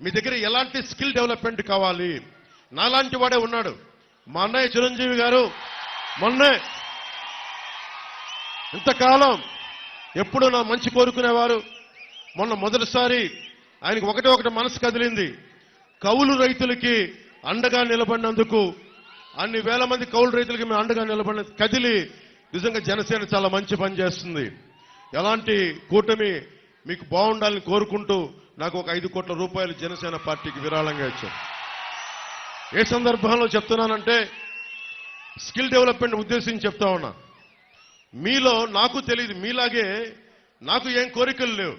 మీ దగ్గర ఎలాంటి skill development కావాలి? నాలాంటి వాడే ఉన్నాడు. మా అన్నయ్య చిరంజీవి గారు మొన్నే ఇంతకాలం ఎప్పుడు నా మంచి కోరుకునేవారు. మొన్న మొదటిసారి ఆయనకి ఒకటి మనసు కదిలింది. కౌలు రైతులకి అండగా నిలబడినందుకు, అన్ని వేల మంది కౌలు రైతులకి మేము అండగా నిలబడిన కదిలి నిజంగా జనసేన చాలా మంచి పని చేస్తుంది. ఎలాంటి కూటమి మీకు బాగుండాలని కోరుకుంటూ నాకు ఒక 5 కోట్ల రూపాయలు జనసేన పార్టీకి విరాళంగా ఇచ్చారు. ఏ సందర్భంలో చెప్తున్నానంటే స్కిల్ డెవలప్మెంట్ ఉద్దేశించి చెప్తా ఉన్నా. మీలో నాకు తెలియదు, మీలాగే నాకు ఏం కోరికలు లేవు,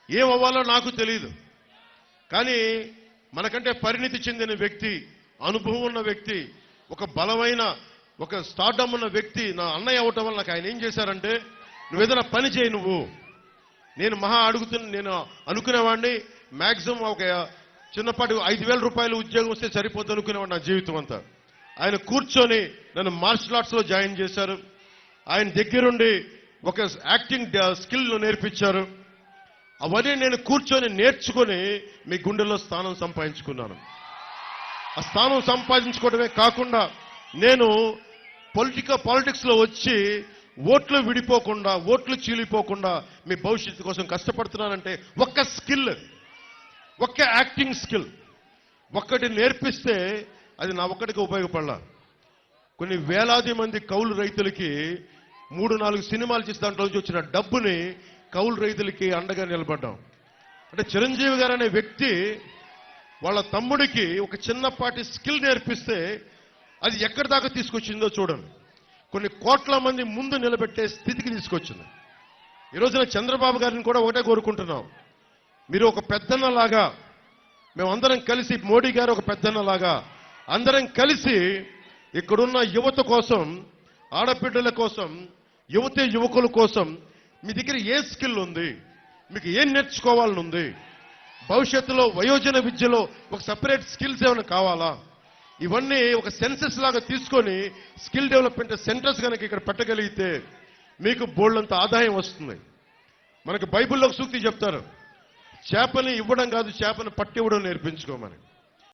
ఏం అవ్వాలో నాకు తెలియదు. కానీ మనకంటే పరిణితి చెందిన వ్యక్తి, అనుభవం ఉన్న వ్యక్తి, ఒక బలమైన ఒక స్టార్డమ్ ఉన్న వ్యక్తి నా అన్నయ్య అవ్వటం వల్ల నాకు ఆయన ఏం చేశారంటే, నువ్వేదైనా పని చేయి నువ్వు. నేను నేను అనుకునేవాడిని మ్యాక్సిమం ఒక చిన్నపాటి 5,000 రూపాయలు ఉద్యోగం వస్తే సరిపోతుంది అనుకునేవాడు నా జీవితం అంతా. ఆయన కూర్చొని నన్ను మార్షల్ ఆర్ట్స్ లో జాయిన్ చేశారు. ఆయన దగ్గరుండి ఒక యాక్టింగ్ స్కిల్ నేర్పించారు. అవన్నీ నేను కూర్చొని నేర్చుకొని మీ గుండెల్లో స్థానం సంపాదించుకున్నాను. ఆ స్థానం సంపాదించుకోవడమే కాకుండా నేను పాలిటిక్స్ లో వచ్చి ఓట్లు విడిపోకుండా, ఓట్లు చీలిపోకుండా మీ భవిష్యత్తు కోసం కష్టపడుతున్నానంటే ఒక్క స్కిల్, ఒక్క యాక్టింగ్ స్కిల్ ఒక్కటి నేర్పిస్తే అది నా ఒక్కడికి ఉపయోగపడాల. కొన్ని వేలాది మంది కౌలు రైతులకి 3-4 సినిమాలు చేసి దాంట్లో నుంచి వచ్చిన డబ్బుని కౌలు రైతులకి అండగా నిలబడ్డాం. అంటే చిరంజీవి గారు అనే వ్యక్తి వాళ్ళ తమ్ముడికి ఒక చిన్నపాటి స్కిల్ నేర్పిస్తే అది ఎక్కడి దాకా తీసుకొచ్చిందో చూడండి. కొన్ని కోట్ల మంది ముందు నిలబెట్టే స్థితికి తీసుకొచ్చింది. ఈరోజున చంద్రబాబు గారిని కూడా ఒకటే కోరుకుంటున్నాం, మీరు ఒక పెద్దన్నలాగా, మేమందరం కలిసి, మోడీ గారు ఒక పెద్దన్నలాగా అందరం కలిసి ఇక్కడున్న యువత కోసం, ఆడబిడ్డల కోసం, యువకుల కోసం మీ దగ్గర ఏ స్కిల్ ఉంది, మీకు ఏం నేర్చుకోవాలని ఉంది, భవిష్యత్తులో వయోజన విద్యలో ఒక సెపరేట్ స్కిల్స్ ఏమైనా కావాలా, ఇవన్నీ ఒక సెన్సెస్ లాగా తీసుకొని స్కిల్ డెవలప్మెంట్ సెంటర్స్ కనుక ఇక్కడ పెట్టగలిగితే మీకు బోల్డంత ఆదాయం వస్తుంది. మనకు బైబిల్లో ఒక సూక్తి చెప్తారు, చేపని ఇవ్వడం కాదు, చేపని పట్టి ఇవ్వడం నేర్పించుకోమని.